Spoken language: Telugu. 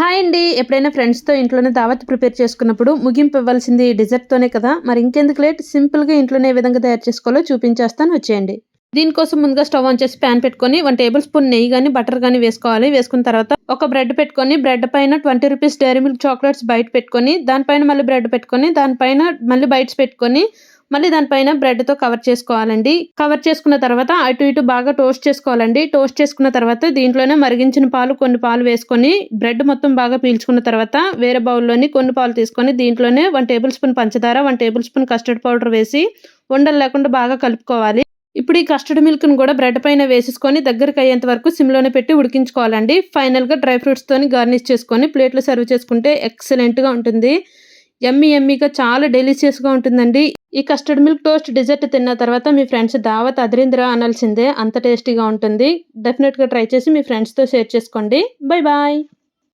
హాయ్ అండి. ఎప్పుడైనా ఫ్రెండ్స్‌తో ఇంట్లోనే దావత్ ప్రిపేర్ చేసుకున్నప్పుడు ముగింపు ఇవ్వాల్సింది డిజర్ట్‌తోనే కదా! మరి ఇంకెందుకు లేట్ సింపుల్‌గా ఇంట్లోనే ఏ విధంగా తయారు చేసుకోవాలో చూపించేస్తాను వచ్చేయండి. దీనికోసం ముందుగా స్టవ్ ఆన్ చేసి పాన్ పెట్టుకొని 1 టేబుల్ స్పూన్ నెయ్యి గాని, బటర్ గాని వేసుకోవాలి. వేసుకున్న తర్వాత ఒక బ్రెడ్ పెట్టుకొని బ్రెడ్ పైన ₹20 డైరీ మిల్క్ చాక్లెట్స్ బైట్ పెట్టుకొని, దానిపైన మళ్ళీ బ్రెడ్ పెట్టుకొని, దానిపైన మళ్ళీ బైట్స్ పెట్టుకొని, మళ్ళీ దానిపైన బ్రెడ్‌తో కవర్ చేసుకోవాలండి. కవర్ చేసుకున్న తర్వాత అటు ఇటు బాగా టోస్ట్ చేసుకోవాలండి. టోస్ట్ చేసుకున్న తర్వాత దీంట్లోనే మరిగించిన పాలు కొన్ని పాలు వేసుకొని, బ్రెడ్ మొత్తం బాగా పీల్చుకున్న తర్వాత వేరే బౌల్‌లోని కొన్ని పాలు తీసుకొని దీంట్లోనే 1 టేబుల్ స్పూన్ పంచదార, 1 టేబుల్ స్పూన్ కస్టర్డ్ పౌడర్ వేసి ఉండలు లేకుండా బాగా కలుపుకోవాలి. ఇప్పుడు ఈ కస్టర్డ్ మిల్క్‌ని కూడా బ్రెడ్ పైన వేసేసుకొని దగ్గరకయ్యేంత వరకు సిమ్‌లోనే పెట్టి ఉడికించుకోవాలండి. ఫైనల్‌గా డ్రై ఫ్రూట్స్‌తోని గార్నిష్ చేసుకొని ప్లేట్‌లో సర్వ్ చేసుకుంటే ఎక్సలెంట్‌గా ఉంటుంది. యమ్మీ యమ్మీగా చాలా డెలిషియస్‌గా ఉంటుందండి. ఈ కస్టర్డ్ మిల్క్ టోస్ట్ డిజర్ట్ తిన్న తర్వాత మీ ఫ్రెండ్స్ దావత్ అదిరిందిరా అనాల్సిందే. అంత టేస్టీగా ఉంటుంది. డెఫినెట్‌గా ట్రై చేసి మీ ఫ్రెండ్స్‌తో షేర్ చేసుకోండి. Bye bye.